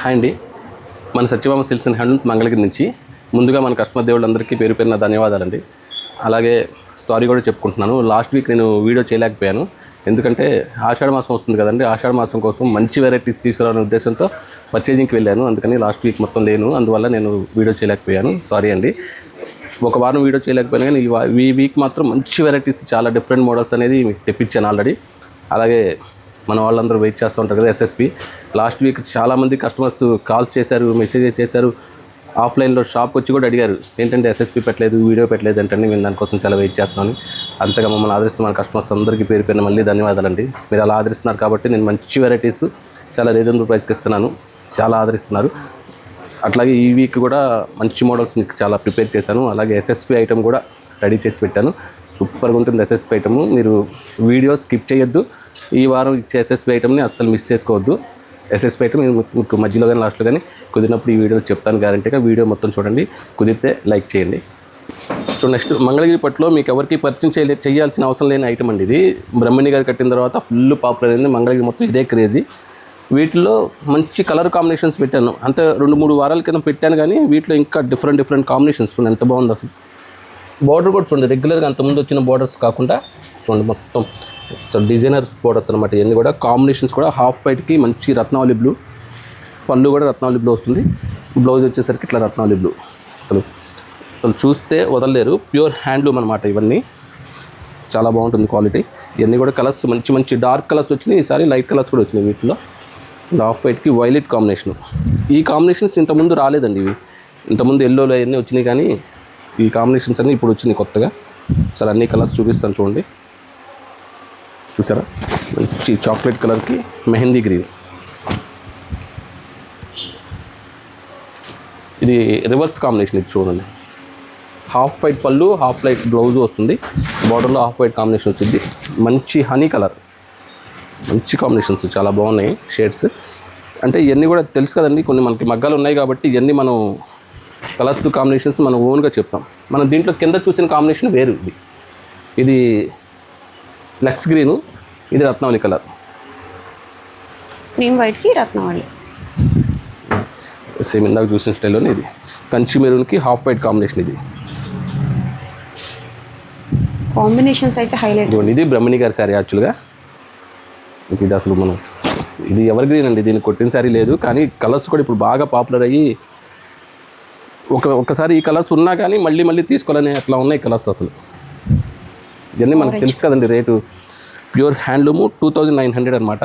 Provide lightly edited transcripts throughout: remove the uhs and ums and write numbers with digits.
Hi అండి, మన Satyabhama silks and handlooms Mangalagiri నుంచి ముందుగా మన కస్టమర్ దేవుళ్ళందరికీ పేరు పేరున ధన్యవాదాలండి. అలాగే సారీ కూడా చెప్పుకుంటున్నాను. లాస్ట్ వీక్ నేను వీడియో చేయలేకపోయాను, ఎందుకంటే ఆషాఢ మాసం వస్తుంది కదండి. ఆషాఢ మాసం కోసం మంచి వెరైటీస్ తీసుకురావాలనే ఉద్దేశంతో పర్చేజింగ్కి వెళ్ళాను, అందుకని లాస్ట్ వీక్ మొత్తం లేను, అందువల్ల నేను వీడియో చేయలేకపోయాను. సారీ అండి. ఒక వారం వీడియో చేయలేకపోయాను, కానీ ఈ వీక్ మాత్రం మంచి వెరైటీస్, చాలా డిఫరెంట్ మోడల్స్ అనేది తెప్పించాను ఆల్రెడీ. అలాగే మన వాళ్ళందరూ వెయిట్ చేస్తూ ఉంటారు కదా, ఎస్ఎస్పి. లాస్ట్ వీక్ చాలామంది కస్టమర్స్ కాల్స్ చేశారు, మెసేజెస్ చేశారు, ఆఫ్లైన్లో షాప్కి వచ్చి కూడా అడిగారు, ఏంటంటే ఎస్ఎస్పి పెట్టలేదు, వీడియో పెట్టలేదు అంటే. నేను దానికోసం చాలా వెయిట్ చేస్తున్నాను. అంతగా మమ్మల్ని ఆదరిస్తున్న కస్టమర్స్ అందరికీ పేరు పేరున మళ్ళీ ధన్యవాదాలండి. మీరు అలా ఆదరిస్తున్నారు కాబట్టి నేను మంచి వెరైటీస్ చాలా రీజనబుల్ ప్రైస్కి ఇస్తున్నాను, చాలా ఆదరిస్తున్నారు. అట్లాగే ఈ వీక్ కూడా మంచి మోడల్స్ మీకు చాలా ప్రిపేర్ చేశాను. అలాగే ఎస్ఎస్పి ఐటమ్ కూడా రెడీ చేసి పెట్టాను, సూపర్గా ఉంటుంది ఎస్ఎస్పి ఐటమ్. మీరు వీడియో స్కిప్ చేయొద్దు. ఈ వారం ఇచ్చే ఎస్ఎస్పి ఐటమ్ని అస్సలు మిస్ చేసుకోవద్దు. ఎస్ఎస్పి ఐటమ్ మీకు మధ్యలో కానీ లాస్ట్లో కానీ కుదిరినప్పుడు ఈ వీడియోలో చెప్తాను గ్యారంటీగా. వీడియో మొత్తం చూడండి, కుదిరితే లైక్ చేయండి. సో నెక్స్ట్ మంగళగిరి పట్టులో మీకు ఎవరికి పరిచయం చేయాల్సిన అవసరం లేని ఐటమ్ అండి ఇది. బ్రహ్మణి గారు కట్టిన తర్వాత ఫుల్ పాపులర్ అయింది మంగళగిరి మొత్తం, ఇదే క్రేజీ. వీటిలో మంచి కలర్ కాంబినేషన్స్ పెట్టాను, అంతే 2-3 వారాల క్రితం పెట్టాను, కానీ వీటిలో ఇంకా డిఫరెంట్ కాంబినేషన్స్ చూడండి, ఎంత బాగుంది అసలు. బార్డర్ కూడా చూడండి, రెగ్యులర్గా అంతకుముందు వచ్చిన బార్డర్స్ కాకుండా చూడండి, మొత్తం డిజైనర్ బార్డర్స్ అనమాట. ఇవన్నీ కూడా కాంబినేషన్స్ కూడా హాఫ్ వైట్కి మంచి రత్నావళి బ్లూ, పళ్ళు కూడా రత్నావళి బ్లూ వస్తుంది, బ్లౌజ్ వచ్చేసరికి ఇట్లా రత్నావళి బ్లూ. అసలు చూస్తే వదలలేరు, ప్యూర్ హ్యాండ్లూమ్ అనమాట. ఇవన్నీ చాలా బాగుంటుంది క్వాలిటీ. ఇవన్నీ కూడా కలర్స్ మంచి డార్క్ కలర్స్ వచ్చినాయి, ఈసారి లైట్ కలర్స్ కూడా వచ్చినాయి వీటిలో. హాఫ్ వైట్కి వైలెట్ కాంబినేషన్. ఈ కాంబినేషన్స్ ఇంతకుముందు రాలేదండి, ఇవి ఇంతకుముందు ఎల్లోలో అవన్నీ వచ్చినాయి, కానీ ఈ కాంబినేషన్స్ అన్నీ ఇప్పుడు వచ్చినాయి కొత్తగా. సరే అన్ని కలర్స్ చూపిస్తాను చూడండి. చూసారా, మంచి చాక్లెట్ కలర్కి మెహందీ గ్రీన్. ఇది రివర్స్ కాంబినేషన్, ఇది చూడండి. హాఫ్ వైట్ పళ్ళు, హాఫ్ వైట్ బ్లౌజ్ వస్తుంది, బార్డర్లో హాఫ్ వైట్ కాంబినేషన్ వచ్చింది. మంచి హనీ కలర్, మంచి కాంబినేషన్స్, చాలా బాగున్నాయి షేడ్స్. అంటే ఇవన్నీ కూడా తెలుసు కదండి, కొన్ని మనకి మగ్గాలు ఉన్నాయి కాబట్టి ఇవన్నీ మనం కలర్స్ కాంబినేషన్స్ మనం ఓన్గా చెప్తాం. మనం దీంట్లో కింద చూసిన కాంబినేషన్ వేరు. ఇది లక్స్ గ్రీను, ఇది రత్నావళి కలర్, క్రీమ్ వైట్కి రత్నావళి సేమ్ ఇందాక చూసిన స్టైల్లోనే. ఇది కంచి మెరూన్కి హాఫ్ వైట్ కాంబినేషన్. ఇది కాంబినేషన్స్ అయితే హైలైట్. ఇది బ్రహ్మణి గారి శారీ యాక్చువల్గా. ఇది అసలు ఇది ఎవర్ గ్రీన్ అండి, దీన్ని కొట్టిన శారీ లేదు, కానీ కలర్స్ కూడా ఇప్పుడు బాగా పాపులర్ అయ్యి ఒక్కసారి ఈ కలర్స్ ఉన్నా కానీ మళ్ళీ తీసుకోవాలని అట్లా ఉన్నాయి కలర్స్. అసలు ఇవన్నీ మనకు తెలుసు కదండి రేటు. ప్యూర్ హ్యాండ్లూము 2900 అనమాట.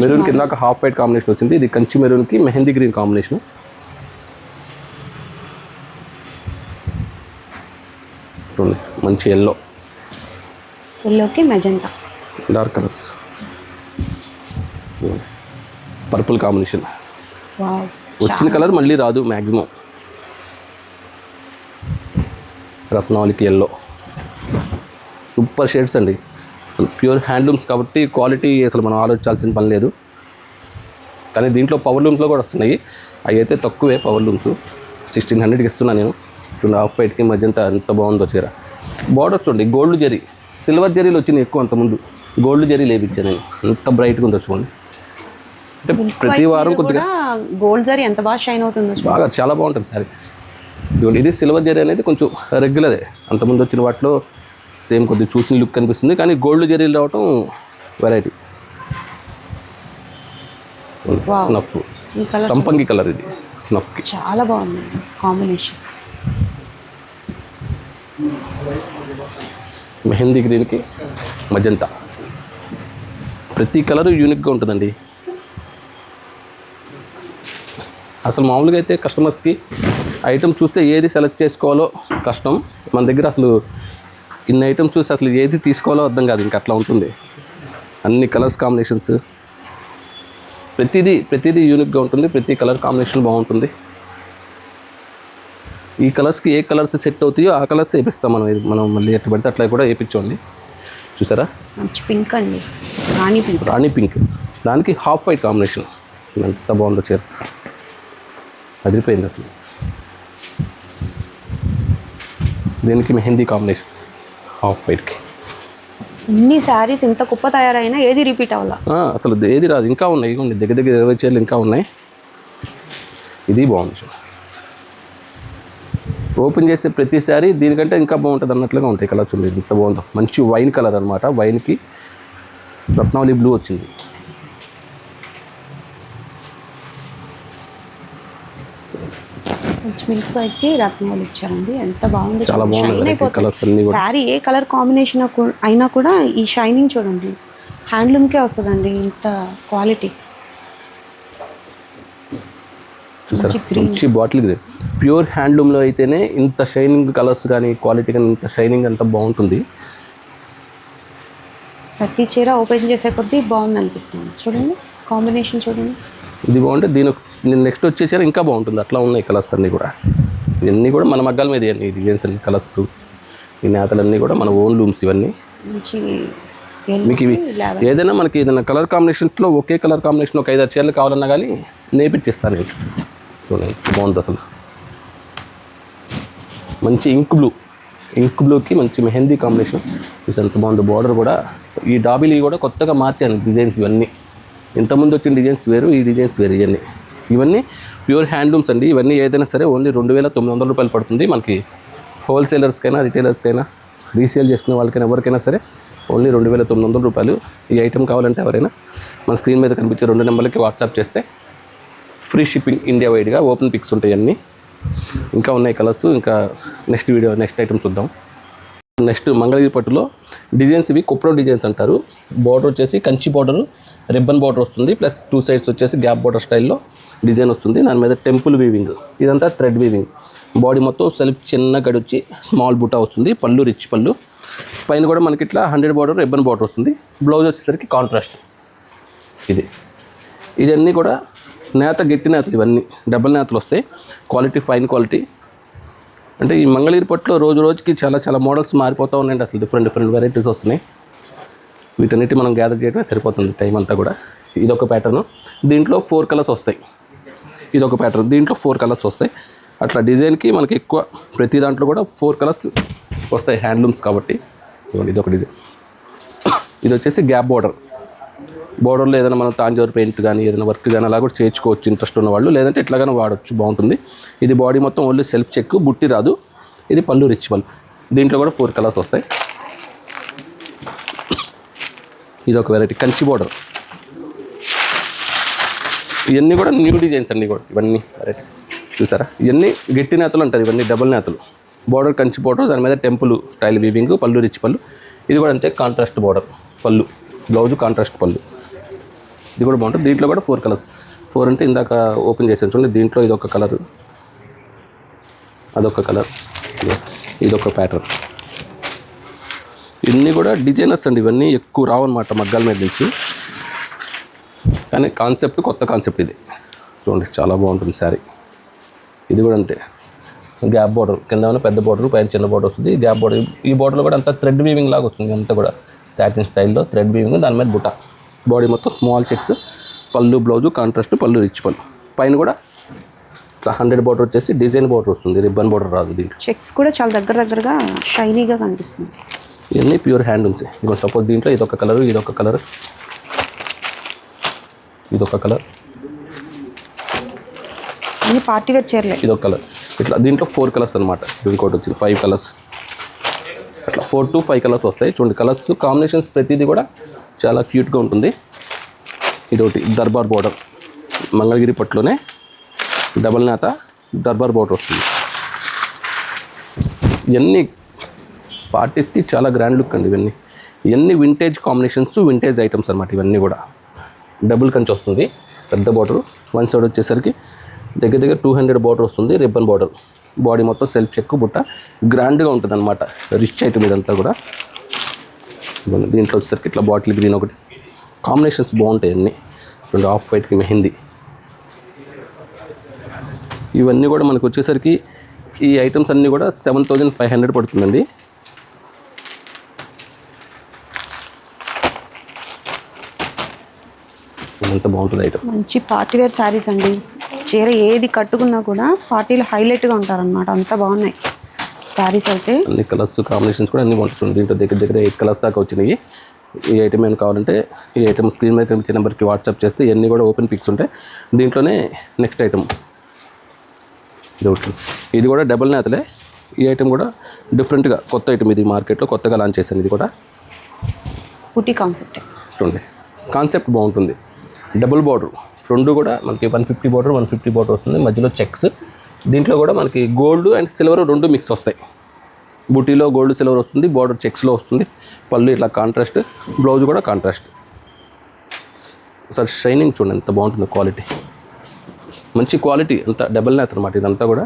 మెరూన్కి ఇందాక హాఫ్ వైట్ కాంబినేషన్ వచ్చింది, ఇది కంచి మెరూన్కి మెహందీ గ్రీన్ కాంబినేషన్. చూడండి, మంచి ఎల్లోకి magenta, dark colours, purple combination. వచ్చిన కలర్ మళ్ళీ రాదు మ్యాక్సిమం. రత్నావళికి ఎల్లో, సూపర్ షేడ్స్ అండి. అసలు ప్యూర్ హ్యాండ్లూమ్స్ కాబట్టి క్వాలిటీ అసలు మనం ఆలోచించాల్సిన పని లేదు. కానీ దీంట్లో పవర్ లూమ్స్లో కూడా వస్తున్నాయి, అవి అయితే తక్కువే. పవర్ లూమ్స్ 1600కి ఇస్తున్నాను నేను. చూడండి, హాఫ్ వైట్కి మధ్యంతా ఎంత బాగుందో చీర. బార్డర్ చూడండి, గోల్డ్ జరీ, సిల్వర్ జరీలు వచ్చినాయి ఎక్కువ, అంతకుముందు గోల్డ్ జరీ లేపించాను నేను. ఎంత బ్రైట్గా ఉందో చూడండి. అంటే ప్రతి వారం కొద్దిగా గోల్డ్ జరీ ఎంత బాగా షైన్ అవుతుందో, బాగా చాలా బాగుంటుంది సారీ. ఇది సిల్వర్ జరీ అనేది కొంచెం రెగ్యులరే, అంతకుముందు వచ్చిన వాటిలో సేమ్ కొద్దిగా చూసిన లుక్ కనిపిస్తుంది, కానీ గోల్డ్ జరీలు రావటం వెరైటీ. స్నఫ్, సంపంగి కలర్, ఇది స్నఫ్కి చాలా బాగుంది కాంబినేషన్. మెహందీ గ్రీన్కి మజంతా, ప్రతి కలరు యూనిక్గా ఉంటుందండి. అసలు మామూలుగా అయితే కస్టమర్స్కి ఐటమ్ చూస్తే ఏది సెలెక్ట్ చేసుకోవాలో కష్టం. మన దగ్గర అసలు ఇన్ని ఐటమ్స్ చూస్తే అసలు ఏది తీసుకోవాలో అర్థం కాదు, ఇంకా అట్లా ఉంటుంది. అన్ని కలర్స్ కాంబినేషన్స్, ప్రతిదీ యూనిక్గా ఉంటుంది, ప్రతి కలర్ కాంబినేషన్ బాగుంటుంది. ఈ కలర్స్కి ఏ కలర్స్ సెట్ అవుతాయో ఆ కలర్స్ వేపిస్తాం మనం మళ్ళీ ఎట్లా పడితే అట్లా కూడా వేయించండి. చూసారా, మంచి పింక్ అండి, రాణి పింక్, దానికి హాఫ్ వైట్ కాంబినేషన్. ఎంత బాగుందో చీర, అదిరిపోయింది అసలు. దీనికి మెహందీ కాంబినేషన్ హాఫ్ వైట్కి. ఇన్ని శారీస్ ఇంత కుప్ప తయారైనా ఏది రిపీట్ అవ్వాలా. అసలు ఏది రాదు. ఇంకా ఉన్నాయి, ఇవ్వండి దగ్గర దగ్గర 20 చీరలు ఇంకా ఉన్నాయి. ఇది బాగుంది చూడండి. ఓపెన్ చేస్తే ప్రతిసారి దీనికంటే ఇంకా బాగుంటుంది అన్నట్లుగా ఉంటాయి కలర్స్. ఉంది ఇంత బాగుందో, మంచి వైన్ కలర్ అనమాట. వైన్కి రత్నావళి బ్లూ వచ్చింది. మిల్క్ వైట్కి రత్నాలు ఇచ్చారండి. ఎంత బాగుంది, చాలా బాగుంది కలర్స్ అన్ని కూడా. శారీ ఏ కలర్ కాంబినేషన్ అయినా కూడా ఈ షైనింగ్ చూడండి, హ్యాండ్లూమ్కే వస్తుందండి ఇంత క్వాలిటీ. చూసారా మంచి బాటిల్ ఇది. ప్యూర్ హ్యాండ్లూమ్లో అయితేనే ఇంత షైనింగ్ కలర్స్ కానీ క్వాలిటీ కానీ ఇంత షైనింగ్ అంత బాగుంటుంది. ప్రతి చీర ఓపెన్ చేసే కొద్దీ బాగుంది అనిపిస్తుంది. చూడండి కాంబినేషన్ చూడండి, ఇది బాగుంటే నేను నెక్స్ట్ వచ్చే చీర ఇంకా బాగుంటుంది. అట్లా ఉన్నాయి కలర్స్ అన్నీ కూడా. ఇవన్నీ కూడా మన మగ్గాల మీద ఈ డిజైన్స్ అన్ని కలర్స్, ఈ నేతలన్నీ కూడా మన ఓన్ లూమ్స్. ఇవన్నీ మంచి మీకు ఇవి ఏదైనా మనకి ఏదైనా కలర్ కాంబినేషన్స్లో ఒకే కలర్ కాంబినేషన్ ఒక 5-6 చీరలు కావాలన్నా కానీ నేర్పించేస్తాను నేను. బాగుంది అసలు. మంచి ఇంక్ బ్లూకి మంచి మెహందీ కాంబినేషన్. ఇది ఎంత బాగుంది. బార్డర్ కూడా ఈ డాబిలీ కూడా కొత్తగా మార్చాను డిజైన్స్. ఇవన్నీ ఇంతకుముందు వచ్చిన డిజైన్స్ వేరు, ఈ డిజైన్స్ వేరు. ఇవన్నీ ప్యూర్ హ్యాండ్లూమ్స్ అండి. ఇవన్నీ ఏదైనా సరే ఓన్లీ 2,900 రూపాయలు పడుతుంది మనకి. హోల్సేలర్స్కైనా రిటైలర్స్కైనా రీసేల్ చేసుకునే వాళ్ళకైనా ఎవరికైనా సరే ఓన్లీ 2,900 రూపాయలు. ఈ ఐటెం కావాలంటే ఎవరైనా మన స్క్రీన్ మీద కనిపించే 2 నెంబర్లకి వాట్సాప్ చేస్తే ఫ్రీ షిప్పింగ్ ఇండియా వైడ్గా. ఓపెన్ పిక్స్ ఉంటాయి అన్నీ. ఇంకా ఉన్నాయి కలర్స్. ఇంకా నెక్స్ట్ ఐటమ్ చూద్దాం. నెక్స్ట్ మంగళగిరి పట్టులో డిజైన్స్. ఇవి కుప్రో డిజైన్స్ అంటారు. బార్డర్ వచ్చేసి కంచి బార్డర్, రిబ్బన్ బార్డర్ వస్తుంది. ప్లస్ 2 సైడ్స్ వచ్చేసి గ్యాప్ బార్డర్ స్టైల్లో డిజైన్ వస్తుంది. దాని మీద టెంపుల్ వీవింగ్. ఇదంతా థ్రెడ్ వీవింగ్. బాడీ మొత్తం సెల్ఫ్ చిన్న గడి వచ్చి స్మాల్ బుటా వస్తుంది. పళ్ళు రిచ్ పళ్ళు. పైన కూడా మనకి ఇట్లా 100 బార్డర్ రిబ్బన్ బార్డర్ వస్తుంది. బ్లౌజ్ వచ్చేసరికి కాంట్రాస్ట్. ఇదన్నీ కూడా నేత, గట్టి నేతలు. ఇవన్నీ డబల్ నేతలు వస్తాయి. Quality fine quality. అంటే ఈ మంగళగిరి పట్టులో రోజు రోజుకి చాలా చాలా మోడల్స్ మారిపోతూ ఉన్నాయండి. అసలు డిఫరెంట్ వెరైటీస్ వస్తున్నాయి. వీటన్నిటి మనం గ్యాదర్ చేయడమే సరిపోతుంది టైం అంతా కూడా. ఇదొక ప్యాటర్ను. దీంట్లో 4 కలర్స్ వస్తాయి. ఇదొక ప్యాటర్న్. దీంట్లో 4 కలర్స్ వస్తాయి. అట్లా డిజైన్కి మనకి ఎక్కువ ప్రతి దాంట్లో కూడా 4 కలర్స్ వస్తాయి హ్యాండ్లూమ్స్ కాబట్టి. ఇదొక డిజైన్. ఇది వచ్చేసి గ్యాప్ బార్డర్లో ఏదైనా మనం తాంజూర్ పెయింట్ కానీ ఏదైనా వర్క్ కానీ అలా కూడా చేయించుకోవచ్చు ఇంట్రెస్ట్ ఉన్న వాళ్ళు. లేదంటే ఇట్లాగానే వాడచ్చు, బాగుంటుంది. ఇది బాడీ మొత్తం ఓన్లీ సెల్ఫ్ చెక్, బుట్టి రాదు. ఇది పళ్ళు రిచ్ పళ్ళు. దీంట్లో కూడా 4 కలర్స్ వస్తాయి. ఇది ఒక వెరైటీ కంచి బార్డర్. ఇవన్నీ కూడా న్యూ డిజైన్స్ అన్నీ కూడా. ఇవన్నీ వెరైటీ చూసారా. ఇవన్నీ గట్టి నేతలు అంటారు. ఇవన్నీ డబుల్ నేతలు. బార్డర్ కంచి బార్డర్, దాని మీద టెంపుల్ స్టైల్ వీవింగ్, పళ్ళు రిచ్ పళ్ళు. ఇది కూడా అంతే కాంట్రాస్ట్ బార్డర్, పళ్ళు, బ్లౌజ్ కాంట్రాస్ట్ పళ్ళు. ఇది కూడా బాగుంటుంది. దీంట్లో కూడా 4 కలర్స్. 4 అంటే ఇందాక ఓపెన్ చేసాను చూడండి. దీంట్లో ఇదొక కలర్, అదొక కలర్, ఇదొక ప్యాటర్న్. ఇవన్నీ కూడా డిజైనర్స్ అండి. ఇవన్నీ ఎక్కువ రావన్నమాట మగ్గాల మీద నుంచి. కానీ కాన్సెప్ట్ కొత్త కాన్సెప్ట్. ఇది చూడండి చాలా బాగుంటుంది శారీ. ఇది కూడా అంతే. గ్యాప్ బార్డర్, కింద పెద్ద బార్డర్, పైన చిన్న బార్డర్ వస్తుంది. Gap border. ఈ బార్డర్లో కూడా అంతా థ్రెడ్ వీవింగ్ లాగా వస్తుంది. అంతా కూడా సాటిన్ స్టైల్లో థ్రెడ్ వీవింగ్. దాని మీద బుట్ట. బాడీ మొత్తం స్మాల్ చెక్స్. పళ్ళు బ్లౌజు కాంట్రాస్ట్, పళ్ళు రిచ్ పళ్ళు. పైన కూడా 100 బార్డర్ వచ్చేసి డిజైన్ బార్డర్ వస్తుంది. రిబ్బన్ బార్డర్ రాదు. దీంట్లో చెక్స్ కూడా చాలా దగ్గరగా షైనీగా కనిపిస్తుంది. ఇవన్నీ ప్యూర్ హ్యాండ్లూమ్సే. ఇప్పుడు సపోజ్ దీంట్లో ఇదొక కలర్, ఇదొక కలర్, ఇదొక కలర్, అన్ని పార్టీ వేర్ చీరలే. ఇదొక కలర్. ఇట్లా దీంట్లో 4 కలర్స్ అనమాట. ఇంకోటి వచ్చింది 5 కలర్స్. అట్లా 4 to 5 కలర్స్ వస్తాయి. చూడండి కలర్స్ కాంబినేషన్స్ ప్రతిదీ కూడా చాలా క్యూట్గా ఉంటుంది. ఇదొకటి దర్బార్ బార్డర్. మంగళగిరి పట్టులోనే డబల్ నేత దర్బార్ బార్డర్ వస్తుంది. ఇవన్నీ పార్టీస్కి చాలా గ్రాండ్ లుక్ అండి. ఇవన్నీ వింటేజ్ కాంబినేషన్స్, వింటేజ్ ఐటమ్స్ అనమాట. ఇవన్నీ కూడా డబుల్ కంచి వస్తుంది. పెద్ద బార్డర్. వన్ సైడ్ వచ్చేసరికి దగ్గర దగ్గర 200 బార్డర్ వస్తుంది. Ribbon border. బాడీ మొత్తం సెల్ఫ్ చెక్ బుట్ట. గ్రాండ్గా ఉంటుంది అనమాట. రిచ్ ఐటమ్ ఇదంతా కూడా. దీంట్లో వచ్చేసరికి ఇట్లా బాటిల్ గ్రీన్ ఒకటి. కాంబినేషన్స్ బాగుంటాయి అన్నీ. రెండు ఆఫ్ వైట్కి మెహందీ. ఇవన్నీ కూడా మనకు వచ్చేసరికి ఈ ఐటమ్స్ అన్నీ కూడా 7,500 పడుతుందండి. ఎంత బాగుంటుంది ఐటమ్. మంచి పార్టీ వేర్ శారీస్ అండి. చీర ఏది కట్టుకున్నా కూడా పార్టీలు హైలైట్గా ఉంటారనమాట. అంత బాగున్నాయి. శారీస్ అయితే. అన్ని కలర్స్ కాంబినేషన్స్ కూడా అన్ని బాగుంటుంది. దీంట్లో దగ్గర దగ్గర 8 కలర్స్ దాకా వచ్చినాయి. ఈ ఐటమ్ ఏమైనా కావాలంటే ఈ ఐటమ్ స్క్రీన్ మీద కనిపించే నెంబర్కి వాట్సాప్ చేస్తే ఇవన్నీ కూడా ఓపెన్ పిక్స్ ఉంటాయి. దీంట్లోనే నెక్స్ట్ ఐటమ్ ఇది కూడా డబుల్ నేతలే. ఈ ఐటమ్ కూడా డిఫరెంట్గా కొత్త ఐటమ్, ఇది మార్కెట్లో కొత్తగా లాంచ్ చేశాను. ఇది కూడా బుటీ కాన్సెప్ట్ చూడండి, కాన్సెప్ట్ బాగుంటుంది. డబుల్ బార్డర్, రెండు కూడా మనకి 150 బార్డర్ 150 బార్డర్ వస్తుంది, మధ్యలో చెక్స్. దీంట్లో కూడా మనకి గోల్డ్ అండ్ సిల్వర్ రెండు మిక్స్ వస్తాయి. బుటీలో గోల్డ్ సిల్వర్ వస్తుంది, బార్డర్ చెక్స్లో వస్తుంది. పళ్ళు ఇట్లా కాంట్రాస్ట్, బ్లౌజ్ కూడా కాంట్రాస్ట్. ఒకసారి షైనింగ్ చూడండి ఎంత బాగుంటుంది, క్వాలిటీ మంచి క్వాలిటీ. అంతా డబల్ నేత అనమాట ఇదంతా కూడా.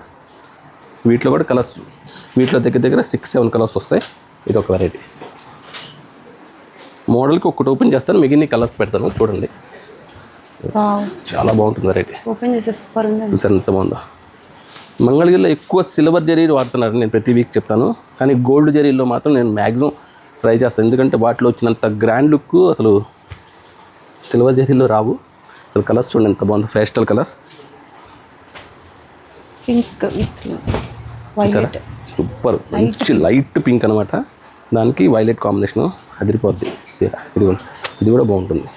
వీటిలో కూడా కలర్స్, వీటిలో దగ్గర దగ్గర 6-7 కలర్స్ వస్తాయి. ఇది ఒక వెరైటీ. మోడల్కి ఒకటి ఓపెన్ చేస్తాను, మిగిలిన కలర్స్ పెడతాను చూడండి. చాలా బాగుంటుంది వెరైటీ. ఓపెన్ చేస్తే సూపర్ ఉంది. చూసారు ఎంత బాగుందో. మంగళగిరిలో ఎక్కువ సిల్వర్ జరీలు వాడుతున్నారు, నేను ప్రతి వీక్ చెప్తాను. కానీ గోల్డ్ జరీల్లో మాత్రం నేను మ్యాక్సిమం ట్రై చేస్తాను. ఎందుకంటే వాటిలో వచ్చినంత గ్రాండ్ లుక్ అసలు సిల్వర్ జరీలో రావు. అసలు కలర్స్ చూడండి ఎంత బాగుందో. Pastel colour, pink violet, super మంచి లైట్ పింక్ అనమాట. దానికి వైలెట్ కాంబినేషన్ అదిరిపోద్ది. ఇది కూడా బాగుంటుంది.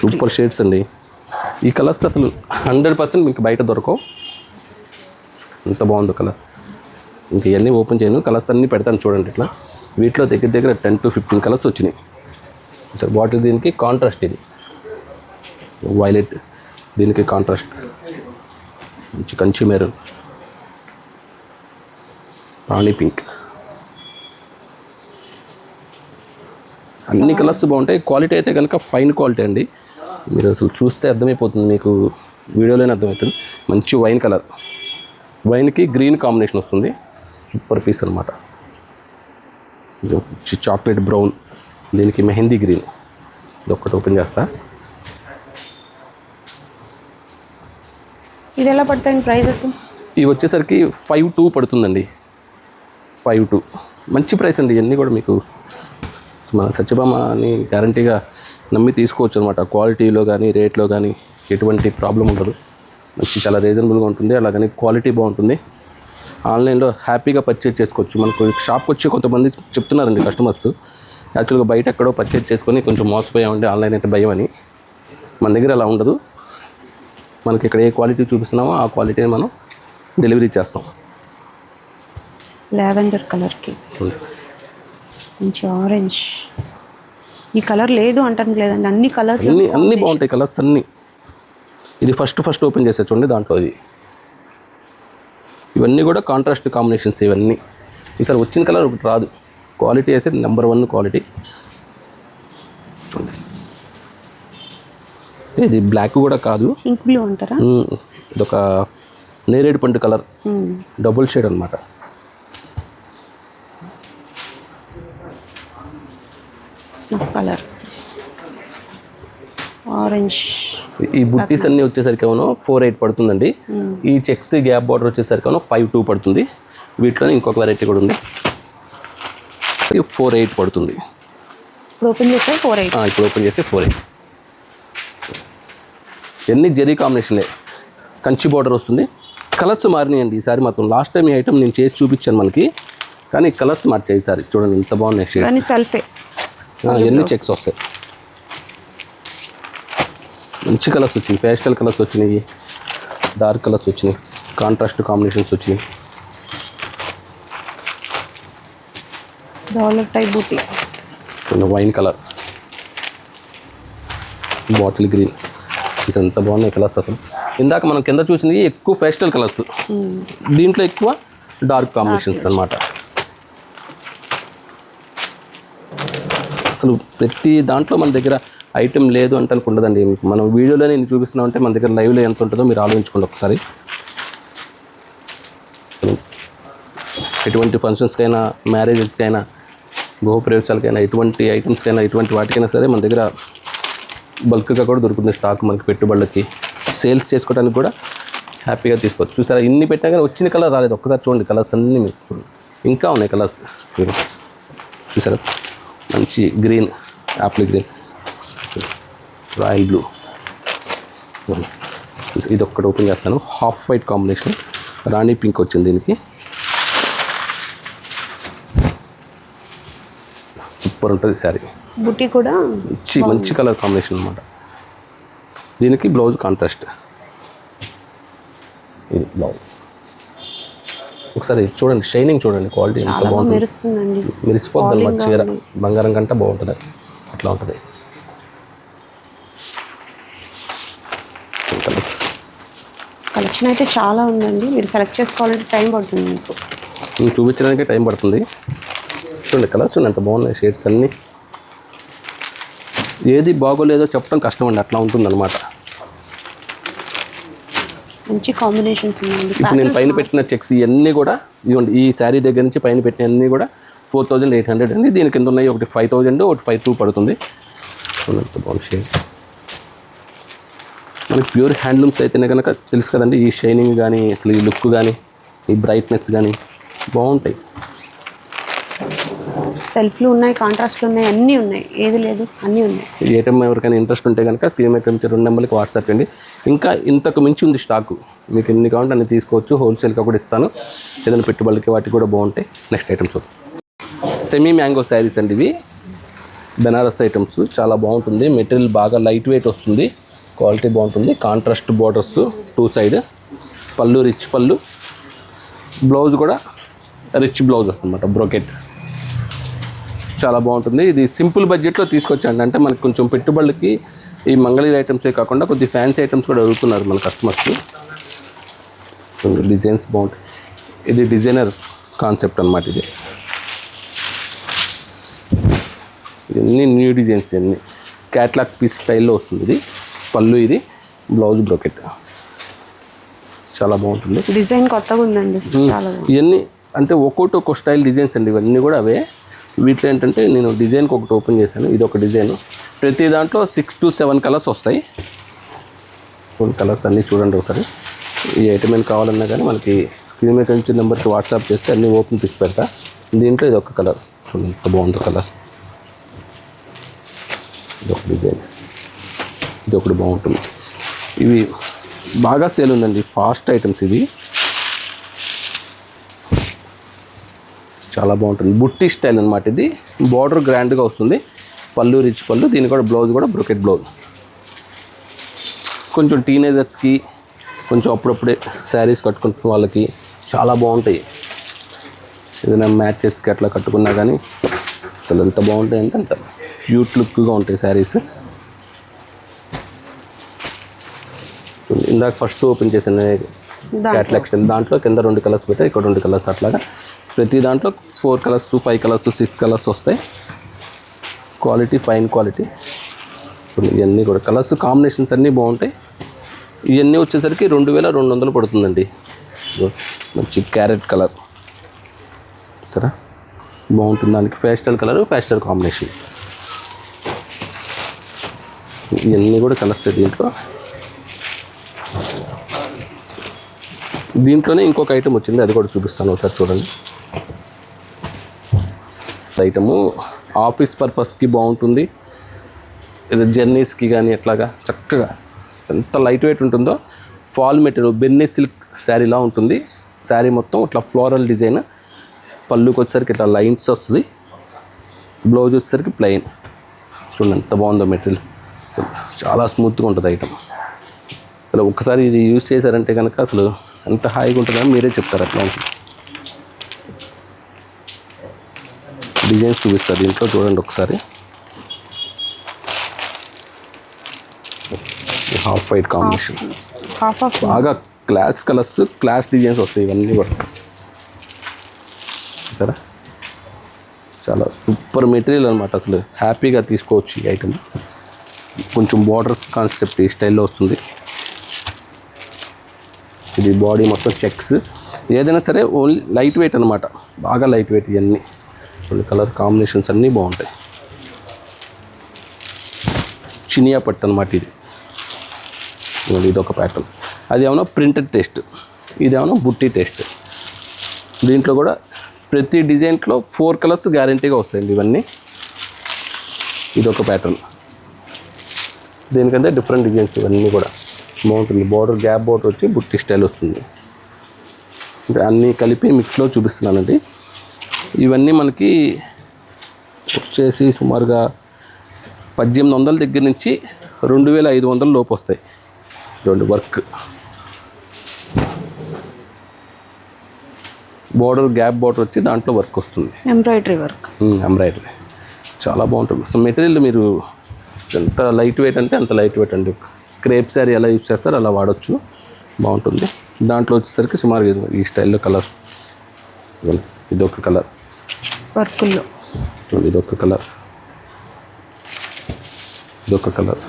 సూపర్ షేడ్స్ అండి. ఈ కలర్స్ అసలు 100% మీకు బయట దొరకవు. ఎంత బాగుందో కలర్. ఇంకా ఇవన్నీ ఓపెన్ చేయను, కలర్స్ అన్నీ పెడతాను చూడండి. ఇట్లా వీటిలో దగ్గర దగ్గర 10 to 15 కలర్స్ వచ్చినాయి. సార్ బాటిల్ దీనికి కాంట్రాస్ట్, ఇది వైలెట్, దీనికి కాంట్రాస్ట్ మంచి కంచి మెరూన్, రాణి పింక్. అన్ని కలర్స్ బాగుంటాయి. క్వాలిటీ అయితే కనుక ఫైన్ క్వాలిటీ అండి. మీరు అసలు చూస్తే అర్థమైపోతుంది, మీకు వీడియోలోనే అర్థమవుతుంది. మంచి వైన్ కలర్, వైన్కి గ్రీన్ కాంబినేషన్ వస్తుంది. సూపర్ పీస్ అనమాట. మంచి చాక్లెట్ బ్రౌన్, దీనికి మెహందీ గ్రీన్. ఇది ఒక్కటి ఓపెన్ చేస్తా. ఇది ఎలా పడతాయి ప్రైజెస్? ఇవి వచ్చేసరికి 5-2 పడుతుందండి. 5-2 మంచి ప్రైస్ అండి. ఇవన్నీ కూడా మీకు మన సత్యభామని గ్యారంటీగా నమ్మి తీసుకోవచ్చు అనమాట. క్వాలిటీలో కానీ రేట్లో కానీ ఎటువంటి ప్రాబ్లం ఉండదు. మంచి చాలా రీజనబుల్గా ఉంటుంది. అలాగని క్వాలిటీ బాగుంటుంది. ఆన్లైన్లో హ్యాపీగా పర్చేజ్ చేసుకోవచ్చు. మనకు షాప్కి వచ్చి కొంతమంది చెప్తున్నారండి కస్టమర్స్, యాక్చువల్గా బయట ఎక్కడో పర్చేజ్ చేసుకొని కొంచెం మోసపోయామండి, ఆన్లైన్ అంటే భయం అని. మన దగ్గర అలా ఉండదు. మనకి ఇక్కడ ఏ క్వాలిటీ చూపిస్తున్నామో ఆ క్వాలిటీని మనం డెలివరీ చేస్తాం. లావెండర్ కలర్కి మంచి ఆరెంజ్. ఈ కలర్ లేదు అంటాను లేదండి, అన్ని కలర్స్ అన్నీ బాగుంటాయి కలర్స్ అన్నీ. ఇది ఫస్ట్ ఓపెన్ చేసే చూడండి, దాంట్లో ఇది ఇవన్నీ కూడా కాంట్రాస్ట్ కాంబినేషన్స్. ఇవన్నీ ఈసారి వచ్చిన కలర్ ఒకటి రాదు. క్వాలిటీ అయితే నెంబర్ 1 క్వాలిటీ. చూడండి, ఇది బ్లాక్ కూడా కాదు, పింక్ బ్లూ అంటారా. ఇదొక నేరేడు పండు కలర్, డబుల్ షేడ్ అనమాట. Colour orange. ఈ బుట్టీస్ అన్నీ వచ్చేసరికి ఏమో 4-8 పడుతుందండి. ఈ చెక్స్ గ్యాప్ బార్డర్ వచ్చేసరికి ఏమో 5-2 పడుతుంది. వీటిలో ఇంకొక వెరైటీ కూడా ఉంది, 4-8 పడుతుంది. ఇప్పుడు ఓపెన్ చేస్తే 4-8. ఇప్పుడు ఓపెన్ చేస్తే 4-8. ఎన్ని జరీ కాంబినేషన్లే, కంచి బార్డర్ వస్తుంది. కలర్స్ మారినాయండి ఈసారి మాత్రం. లాస్ట్ టైం ఈ ఐటమ్ నేను చేసి చూపించాను మనకి, కానీ కలర్స్ మార్చాయి ఈసారి. చూడండి ఎంత బాగున్నాయి షేడ్స్. సెల్ఫే ఎన్ని చెక్స్ వస్తాయి. మంచి కలర్స్ వచ్చినాయి, పేస్టల్ కలర్స్ వచ్చినాయి, డార్క్ కలర్స్ వచ్చినాయి, కాంట్రాస్ట్ కాంబినేషన్స్ వచ్చినాయి. డాలర్ టైప్ బూటీ, వైన్ కలర్, బాటిల్ గ్రీన్. ఎంత బాగున్నాయి కలర్స్ అసలు. ఇందాక మనం కింద చూసింది ఎక్కువ పేస్టల్ కలర్స్, దీంట్లో ఎక్కువ డార్క్ కాంబినేషన్స్ అన్నమాట. అసలు ప్రతి దాంట్లో మన దగ్గర ఐటెం లేదు అంటే ఉండదండి. మనం వీడియోలో నేను చూపిస్తున్నాం అంటే మన దగ్గర లైవ్లో ఎంత ఉంటుందో మీరు ఆలోచించుకోండి ఒకసారి. ఎటువంటి ఫంక్షన్స్కైనా, మ్యారేజెస్కైనా, గృహప్రవేశాలకైనా, ఎటువంటి ఐటమ్స్కైనా, ఎటువంటి వాటికైనా సరే మన దగ్గర బల్క్గా కూడా దొరుకుతుంది స్టాక్. మనకి పెట్టుబడులకి సేల్స్ చేసుకోవడానికి కూడా హ్యాపీగా తీసుకోవచ్చు. చూసారా, ఇన్ని పెట్టినా కానీ వచ్చిన కలర్ రాలేదు. ఒక్కసారి చూడండి కలర్స్ అన్నీ, మీరు చూడండి ఇంకా ఉన్నాయి కలర్స్. మీరు చూసారా, మంచి green, Apple green, royal blue. ఇది ఒక్కటి ఓపెన్ చేస్తాను. హాఫ్ వైట్ కాంబినేషన్, రాణి పింక్ వచ్చింది దీనికి. సూపర్ ఉంటుంది శారీ. బుట్టి కూడా మంచి కలర్ కాంబినేషన్ అనమాట. దీనికి బ్లౌజ్ కాంట్రాస్ట్. ఇది బ్లౌజ్. ఒకసారి చూడండి, షైనింగ్ చూడండి, క్వాలిటీ ఎంత చాలా బాగుంటుంది. మెరుస్తుందండి. మెరిసిపోద్ది అనమాట చీర. బంగారం కంటే బాగుంటుంది, అట్లా ఉంటుంది. కలెక్షన్ అయితే చాలా ఉందండి. మీరు సెలెక్ట్ చేసుకోవాలంటే టైం పడుతుంది మీకు. చూపించడానికి టైం పడుతుంది. చూడండి కలర్స్ చూడండి ఎంత బాగున్నాయి, షేడ్స్ అన్నీ. ఏది బాగోలేదో చెప్పడం కష్టం అండి, అట్లా ఉంటుంది అనమాట. మంచి కాంబినేషన్స్ ఉన్నాయండి. ఇప్పుడు నేను పైన పెట్టిన చెక్స్ ఇవన్నీ కూడా ఇవ్వండి, ఈ శారీ దగ్గర నుంచి పైన పెట్టిన అన్నీ కూడా 4800 అండి. దీని కింద ఉన్నాయి ఒకటి 5000, ఒకటి 52 పడుతుంది. ఎంత బాగుంది షేడ్. మనకి ప్యూర్ హ్యాండ్లూమ్స్ అయితేనే కనుక తెలుసు కదండి, ఈ షైనింగ్ కానీ అసలు ఈ లుక్ కానీ ఈ బ్రైట్నెస్ కానీ బాగుంటాయి. సెల్ఫ్లు ఉన్నాయి, కాంట్రాస్ట్లు ఉన్నాయి, అన్నీ ఉన్నాయి, ఏది లేదు అన్నీ ఉన్నాయి. ఈ ఐటమ్ ఎవరికైనా ఇంట్రెస్ట్ ఉంటే కనుక స్క్రీన్ మీద కనిపించే 2 నెంబర్లకి వాట్సాప్ చేయండి. ఇంకా ఇంతకు మించి ఉంది స్టాకు, మీకు ఎన్ని కావాలంటే అన్ని తీసుకోవచ్చు. హోల్సేల్గా కూడా ఇస్తాను, ఏదైనా పెట్టుబడికి వాటికి కూడా బాగుంటాయి. Next items semi mango saris అండి. ఇవి బెనారస్ ఐటమ్స్, చాలా బాగుంటుంది. మెటీరియల్ బాగా లైట్ వెయిట్ వస్తుంది, క్వాలిటీ బాగుంటుంది. కాంట్రాస్ట్ బోర్డర్స్ 2 సైడ్, పళ్ళు రిచ్ పళ్ళు, బ్లౌజ్ కూడా రిచ్ బ్లౌజ్ వస్తుంది అన్నమాట, బ్రోకెట్. చాలా బాగుంటుంది. ఇది సింపుల్ బడ్జెట్లో తీసుకొచ్చాండి. అంటే మనకు కొంచెం పెట్టుబడులకి ఈ మంగళగిరి ఐటమ్సే కాకుండా కొద్ది ఫ్యాన్సీ ఐటమ్స్ కూడా అడుగుతున్నారు మన కస్టమర్స్. డిజైన్స్ బాగుంటాయి. ఇది డిజైనర్ కాన్సెప్ట్ అన్నమాట. ఇది ఇవన్నీ న్యూ డిజైన్స్, అన్నీ క్యాట్లాగ్ పీస్ స్టైల్లో వస్తుంది. ఇది పళ్ళు, ఇది బ్లౌజ్ బ్రోకెట్. చాలా బాగుంటుంది. డిజైన్ కొత్తగా ఉందండి, చాలా ఇవన్నీ అంటే ఒక్కో స్టైల్ డిజైన్స్ అండి. ఇవన్నీ కూడా అవే. వీటిలో ఏంటంటే నేను డిజైన్కి ఒకటి ఓపెన్ చేశాను. ఇది ఒక డిజైన్. ప్రతి దాంట్లో 6 to 7 కలర్స్ వస్తాయి. కొన్ని కలర్స్ అన్నీ చూడండి ఒకసారి. ఈ ఐటమ్ ఏమైనా కావాలన్నా కానీ మనకి స్క్రీన్ మీద నుంచి నెంబర్కి వాట్సాప్ చేస్తే అన్నీ ఓపెన్ పిక్స్ పెడతా. దీంట్లో ఇది ఒక కలర్ చూడండి ఎంత బాగుందో కలర్. ఇది ఒక డిజైన్, ఇది ఒకటి బాగుంటుంది. ఇవి బాగా సేల్ ఉందండి, ఫాస్ట్ ఐటమ్స్ ఇవి. చాలా బాగుంటుంది. బుట్టి స్టైల్ అనమాట. ఇది బార్డర్ గ్రాండ్గా వస్తుంది, పళ్ళు రిచ్ పళ్ళు. దీని కూడా బ్లౌజ్ కూడా బ్రోకెట్ బ్లౌజ్. కొంచెం టీనేజర్స్కి, కొంచెం అప్పుడప్పుడే శారీస్ కట్టుకుంటున్న వాళ్ళకి చాలా బాగుంటాయి. ఏదైనా మ్యాచెస్కి అట్లా కట్టుకున్నా కానీ అసలు ఎంత బాగుంటాయి అంటే అంత క్యూట్ లుక్గా ఉంటాయి శారీస్. ఇందాక ఫస్ట్ ఓపెన్ చేసిన క్యాట్లాగ్ స్టైల్ దాంట్లో కింద 2 కలర్స్ పెట్టాయి, ఇక్కడ 2 కలర్స్. అట్లాగా ప్రతి దాంట్లో 4 కలర్స్, 5 కలర్స్, 6 కలర్స్ వస్తాయి. Quality fine quality. ఇవన్నీ కూడా కలర్స్ కాంబినేషన్స్ అన్నీ బాగుంటాయి. ఇవన్నీ వచ్చేసరికి 2200 పడుతుందండి. మంచి క్యారెట్ కలర్ సరే బాగుంటుంది. దానికి పేస్టల్ కలర్, పేస్టల్ కాంబినేషన్. ఇవన్నీ కూడా కలర్స్. దీంట్లోనే ఇంకొక ఐటమ్ వచ్చింది, అది కూడా చూపిస్తాను ఒకసారి చూడండి. ఐటము ఆఫీస్ పర్పస్కి బాగుంటుంది, ఏదో జర్నీస్కి కానీ అట్లాగా చక్కగా ఎంత లైట్ వెయిట్ ఉంటుందో. ఫాల్ మెటీరియల్ బెన్నీ సిల్క్ శారీలా ఉంటుంది. శారీ మొత్తం ఇట్లా ఫ్లోరల్ డిజైన్. పళ్ళుకి వచ్చేసరికి ఇట్లా లైన్స్ వస్తుంది, బ్లౌజ్ వచ్చేసరికి ప్లెయిన్. చూడండి ఎంత బాగుందో మెటీరియల్. చాలా స్మూత్గా ఉంటుంది ఐటమ్. అసలు ఒక్కసారి ఇది యూజ్ చేశారంటే కనుక అసలు ఎంత హాయిగా ఉంటుందని మీరే చెప్తారు. అట్లా ఉంటుంది. డిజైన్స్ చూపిస్తారు దీంట్లో, చూడండి ఒకసారి. హాఫ్ వైట్ కాంబినేషన్, బాగా క్లాస్ కలర్స్, క్లాస్ డిజైన్స్ వస్తాయి ఇవన్నీ కూడా. సరే చాలా సూపర్ మెటీరియల్ అనమాట. అసలు హ్యాపీగా తీసుకోవచ్చు ఈ ఐటమ్. కొంచెం బార్డర్ కాన్సెప్ట్ ఈ స్టైల్లో వస్తుంది. ఇది బాడీ మొత్తం చెక్స్. ఏదైనా సరే ఓన్లీ లైట్ వెయిట్ అనమాట, బాగా లైట్ వెయిట్. ఇవన్నీ కలర్ కాంబినేషన్స్ అన్నీ బాగుంటాయి. చినియా పట్టు అనమాట ఇది. ఇదొక ప్యాటర్న్. అది ఏమన్నా ప్రింటెడ్ టేస్ట్, ఇదేమన్నా బుట్టి టేస్ట్. దీంట్లో కూడా ప్రతి డిజైన్లో 4 కలర్స్ గ్యారంటీగా వస్తాయండి ఇవన్నీ. ఇదొక ప్యాటర్న్. దీనికంటే డిఫరెంట్ డిజైన్స్ ఇవన్నీ కూడా బాగుంటుంది. బార్డర్ గ్యాప్ బార్డర్ వచ్చి బుట్టి స్టైల్ వస్తుంది. అంటే అన్నీ కలిపి మిక్స్లో చూపిస్తున్నానండి. ఇవన్నీ మనకి వచ్చేసి సుమారుగా 1800 దగ్గర నుంచి 2500 లోపు వస్తాయి. రెండు వర్క్ బోర్డర్, గ్యాప్ బోర్డర్ వచ్చి దాంట్లో వర్క్ వస్తుంది, ఎంబ్రాయిడరీ వర్క్. ఎంబ్రాయిడరీ చాలా బాగుంటుంది. సో మెటీరియల్ మీరు ఎంత లైట్ వెయిట్ అంటే అంత లైట్ వెయిట్ అండి. క్రేప్ శారీ ఎలా యూజ్ చేస్తారో అలా వాడచ్చు, బాగుంటుంది. దాంట్లో వచ్చేసరికి సుమారుగా ఈ స్టైల్లో కలర్స్, ఇదొక కలర్ వర్కుల్లో, ఇదొక కలర్, ఇదొక కలర్.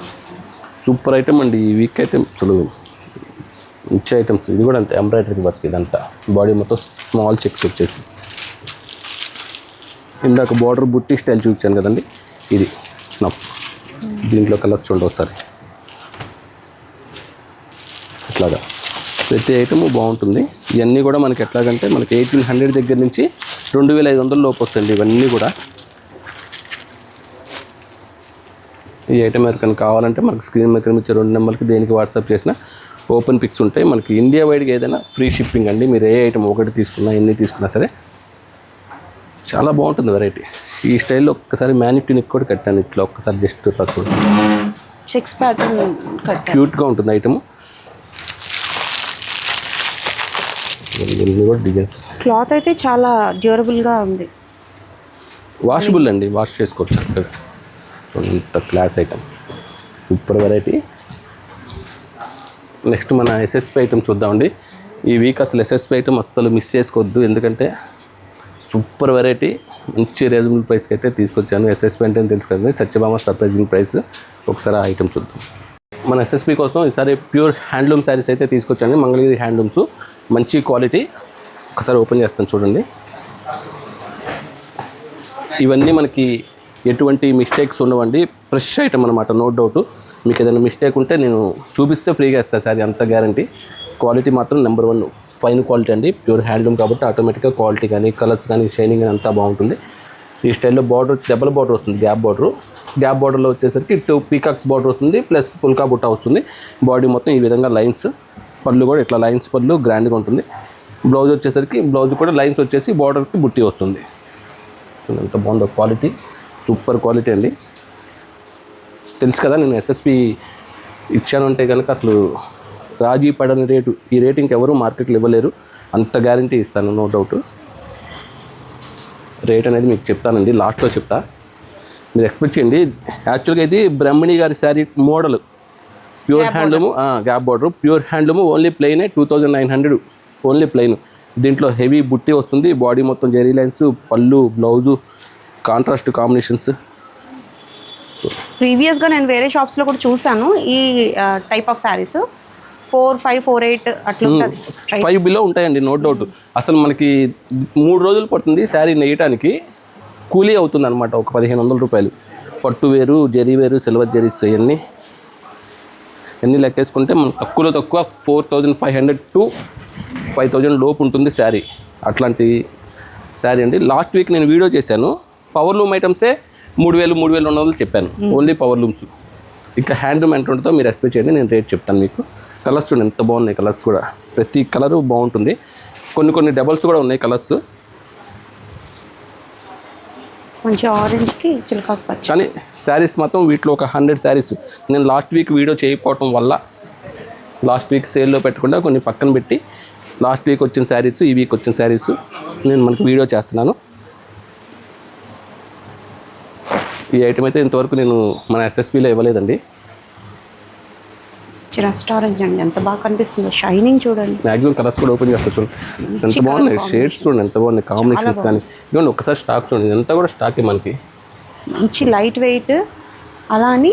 సూపర్ ఐటమ్ అండి. ఈ వీక్ అయితే అసలు మంచి ఐటమ్స్. ఇది కూడా అంతే, ఎంబ్రాయిడరీ వర్క్ ఇదంతా. బాడీ మొత్తం స్మాల్ చెక్స్ వచ్చేసి, ఇందాక బార్డర్ బుట్టి స్టైల్ చూపించాను కదండి, ఇది స్నప్. దీంట్లో కలర్స్ చూడండి ఒకసారి, ఇట్లాగా ప్రతి ఐటమ్ బాగుంటుంది. ఇవన్నీ కూడా మనకి ఎట్లాగంటే మనకి 1800 దగ్గర నుంచి 2500 లోపు వస్తుంది ఇవన్నీ కూడా. ఈ ఐటమ్ ఎవరికైనా కావాలంటే మనకి స్క్రీన్ మీద కనిపించే 2 నెంబర్కి దేనికి వాట్సాప్ చేసిన ఓపెన్ పిక్స్ ఉంటాయి. మనకి ఇండియా వైడ్గా ఏదైనా ఫ్రీ షిప్పింగ్ అండి. మీరు ఏ ఐటమ్ ఒకటి తీసుకున్నా, ఎన్ని తీసుకున్నా సరే చాలా బాగుంటుంది వెరైటీ. ఈ స్టైల్లో ఒక్కసారి మ్యానిక్యూనిక్ కూడా కట్టాను ఇట్లా, ఒక్కసారి జస్ట్ ఇట్లా చూడండి, చెక్స్ ప్యాటర్న్ కట్టాను, క్యూట్గా ఉంటుంది ఐటమ్. కూడా డిజైన్స్, క్లాత్ అయితే చాలా డ్యూరబుల్గా ఉంది, వాషబుల్ అండి, వాష్ చేసుకోవచ్చు చక్కగా. ఇంత class item, super variety. Next మన ఎస్ఎస్పి ఐటమ్ చూద్దామండి. ఈ వీక్ అసలు ఎస్ఎస్పి ఐటమ్ అసలు మిస్ చేసుకోవద్దు, ఎందుకంటే సూపర్ వెరైటీ, మంచి రీజనబుల్ ప్రైస్కి అయితే తీసుకొచ్చాను. ఎస్ఎస్పి అంటే తెలుసు కదండి, సత్యభామ సర్ప్రైజింగ్ ప్రైస్. ఒకసారి ఆ ఐటమ్ చూద్దాం. మన ఎస్ఎస్పి కోసం ఈసారి ప్యూర్ హ్యాండ్లూమ్ శారీస్ అయితే తీసుకొచ్చాను, మంగళగిరి హ్యాండ్లూమ్స్, మంచి క్వాలిటీ. ఒకసారి ఓపెన్ చేస్తాను చూడండి. ఇవన్నీ మనకి ఎటువంటి మిస్టేక్స్ ఉండవండి, ఫ్రెష్ ఐటమ్ అనమాట, నో డౌట్. మీకు ఏదైనా మిస్టేక్ ఉంటే నేను చూపిస్తే ఫ్రీగా ఇస్తాను శారీ, అంత గ్యారంటీ. క్వాలిటీ మాత్రం నెంబర్ 1 ఫైన్ క్వాలిటీ అండి, ప్యూర్ హ్యాండ్లూమ్ కాబట్టి ఆటోమేటిక్గా క్వాలిటీ కానీ, కలర్స్ కానీ, షైనింగ్ కానీ అంతా బాగుంటుంది. ఈ స్టైల్లో బార్డర్ డబల్ బార్డర్ వస్తుంది, గ్యాప్ బార్డర్. గ్యాప్ బార్డర్లో వచ్చేసరికి 2 పీకాక్స్ బార్డర్ వస్తుంది, ప్లస్ పుల్కా బుట్ట వస్తుంది. బాడీ మొత్తం ఈ విధంగా లైన్స్, పళ్ళు కూడా ఇట్లా లైన్స్ పళ్ళు గ్రాండ్గా ఉంటుంది. బ్లౌజ్ వచ్చేసరికి బ్లౌజ్ కూడా లైన్స్ వచ్చేసి బార్డర్కి బుట్టి వస్తుంది. ఎంత బాగుందో క్వాలిటీ, సూపర్ క్వాలిటీ అండి. తెలుసు కదా నేను ఎస్ఎస్పి ఇచ్చాను అంటే కనుక అసలు రాజీ పడని రేటు, ఈ రేటు ఇంకెవరు మార్కెట్లో ఇవ్వలేరు, అంత గ్యారంటీ ఇస్తాను, నో డౌట్. రేట్ అనేది మీకు చెప్తానండి, లాస్ట్లో చెప్తా, మీరు ఎక్స్పెక్ట్ చేయండి. యాక్చువల్గా ఇది బ్రహ్మణి గారి sari model, pure handloom, gap border, pure handloom, only ప్లెయినే 2900, ఓన్లీ ప్లెయిన్. దీంట్లో హెవీ బుట్టి వస్తుంది, బాడీ మొత్తం జెరీ లైన్స్, పళ్ళు, బ్లౌజు, కాంట్రాస్ట్ కాంబినేషన్స్. ప్రీవియస్గా నేను వేరే షాప్స్లో కూడా చూసాను ఈ టైప్ ఆఫ్ శారీస్. 4,500, 4,800 అట్లా ఉంటుంది. 5 బిలో ఉంటాయండి, నో డౌట్. అసలు మనకి 3 రోజులు పడుతుంది శారీ నేయటానికి, కూలీ అవుతుంది అనమాట, ఒక 1500 రూపాయలు. పట్టు వేరు, జరీ వేరు, సిల్వర్ జరీస్, ఎన్ని లెక్కేసుకుంటే మనం తక్కువలో తక్కువ 4,500 to 5,000 లోపు ఉంటుంది శారీ. అట్లాంటి శారీ అండి. లాస్ట్ వీక్ నేను వీడియో చేశాను, పవర్ లూమ్ ఐటమ్సే 3,000, 3,200 చెప్పాను, ఓన్లీ పవర్ లూమ్స్. ఇంకా హ్యాండ్లూమ్ ఎంత ఉంటుందో మీరు ఎక్స్పెక్ట్ చేయండి, నేను రేట్ చెప్తాను మీకు. కలర్స్ చూడండి ఎంత బాగున్నాయి, కలర్స్ కూడా ప్రతి కలరు బాగుంటుంది. కొన్ని డబల్స్ కూడా ఉన్నాయి కలర్స్, మంచి ఆరెంజ్కి చిలకాకు పచ్చ. కానీ శారీస్ మాత్రం వీటిలో ఒక 100 శారీస్ నేను లాస్ట్ వీక్ వీడియో చేయకపోవటం వల్ల, లాస్ట్ వీక్ సేల్లో పెట్టకుండా కొన్ని పక్కన పెట్టి, లాస్ట్ వీక్ వచ్చిన శారీస్, ఈ వీక్ వచ్చిన శారీస్ నేను మనకు వీడియో చేస్తున్నాను. ఈ ఐటమ్ అయితే ఇంతవరకు నేను మన ఎస్ఎస్పిలో ఇవ్వలేదండి. రెస్టారెంట్ అండి, ఎంత బాగా కనిపిస్తుందో, షైనింగ్ చూడండి. మ్యాక్సిమం కలర్స్ కూడా ఓపెన్ చేస్తా చూడండి, ఎంత బాగున్నాయి షేడ్స్ చూడండి, ఎంత బాగున్నాయి కాంబినేషన్స్ కానీ. ఇవ్వండి ఒక్కసారి స్టాక్ చూడండి, ఎంత కూడా స్టాకే మనకి. మంచి లైట్ వెయిట్, అలా అని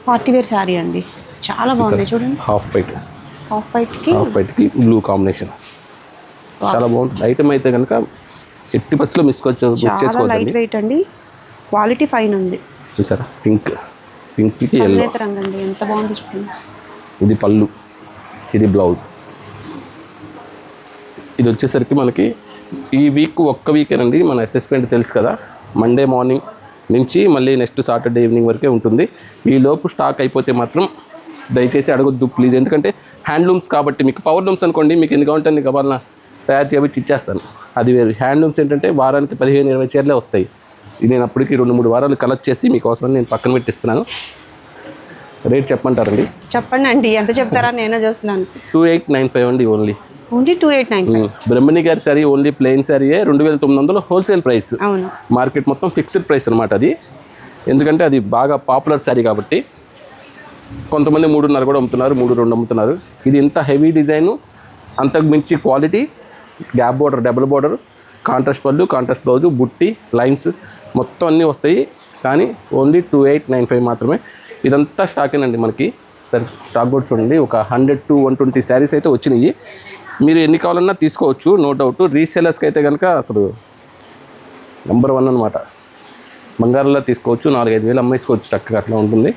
పార్టీ వేర్ శారీ అండి, చాలా బాగుంది చూడండి. హాఫ్ వైట్కి బ్లూ కాంబినేషన్, చాలా బాగుంటుంది ఐటమ్. అయితే కనుక ఎట్టి బస్సులో మిస్ చేసుకోవద్దు. లైట్ వెయిట్ అండి, క్వాలిటీ ఫైన్ ఉంది. చూసారా, పింక్కి ఎల్లో రంగు అండి, ఎంత బాగుంది చూడండి. ఇది పళ్ళు, ఇది బ్లౌజ్. ఇది వచ్చేసరికి మనకి ఈ వీక్ ఒక్క వీకేనండి మన ఎస్ఎస్పి అంటే తెలుసు కదా, మండే మార్నింగ్ నుంచి మళ్ళీ నెక్స్ట్ సాటర్డే ఈవినింగ్ వరకే ఉంటుంది. ఈ లోపు స్టాక్ అయిపోతే మాత్రం దయచేసి అడగొద్దు ప్లీజ్. ఎందుకంటే హ్యాండ్లూమ్స్ కాబట్టి మీకు పవర్ లూమ్స్ అనుకోండి, మీకు ఎన్ని కావాలంటే నీకు కావాలన్నా తయారు చేయించి ఇచ్చేస్తాను, అది వేరు. హ్యాండ్లూమ్స్ ఏంటంటే వారానికి 15-20 చీరలే వస్తాయి. ఇది నేను అప్పటికి 2-3 వారాలు కలెక్ట్ చేసి మీకోసం నేను పక్కన పెట్టిస్తున్నాను. రేట్ చెప్పమంటారండి? చెప్పండి అండి, ఎంత చెప్తారా, నేనే చూస్తున్నాను. 2895 అండి ఓన్లీ. ఓన్లీ 2895. బ్రహ్మణి గారి శారీ ఓన్లీ ప్లెయిన్ శారీయే 2900 హోల్సేల్ ప్రైస్. అవును, మార్కెట్ మొత్తం ఫిక్స్డ్ ప్రైస్ అనమాట అది. ఎందుకంటే అది బాగా పాపులర్ శారీ కాబట్టి కొంతమంది 3.5 కూడా అమ్ముతున్నారు, 3.2 అమ్ముతున్నారు. ఇది ఇంత హెవీ డిజైను, అంతకు మించి quality, gap border, double border, contrast పళ్ళు, కాంట్రాస్ట్ బ్లౌజు, బుట్టి, లైన్స్ మొత్తం అన్నీ వస్తాయి. కానీ ఓన్లీ 2895 మాత్రమే. ఇదంతా స్టాకేనండి మనకి. సరే స్టాక్ కూడా చూడండి, ఒక 100 to 120 శారీస్ అయితే వచ్చినాయి. మీరు ఎన్ని కావాలన్నా తీసుకోవచ్చు, నో డౌట్. రీసేలర్స్కి అయితే కనుక అసలు నెంబర్ 1 అనమాట. బంగారంలో తీసుకోవచ్చు, 4-5 వేలు అమ్మేసుకోవచ్చు చక్కగా, అట్లా ఉంటుంది.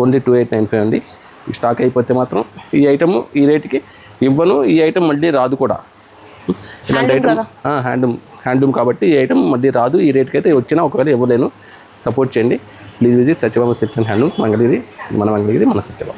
ఓన్లీ 2895 అండి. ఈ స్టాక్ అయిపోతే మాత్రం ఈ ఐటమ్ ఈ రేటుకి ఇవ్వను. ఈ ఐటమ్ మళ్ళీ రాదు కూడా. ఇలాంటి ఐటమ్ హ్యాండ్లూమ్ కాబట్టి ఈ ఐటమ్ మళ్ళీ రాదు. ఈ రేట్కి అయితే వచ్చినా ఒకవేళ ఇవ్వలేను. సపోర్ట్ చేయండి please. Visit Satyabhama silks and handlooms, Mangalagiri, మన మంగళగిరి, మన సత్యభామ.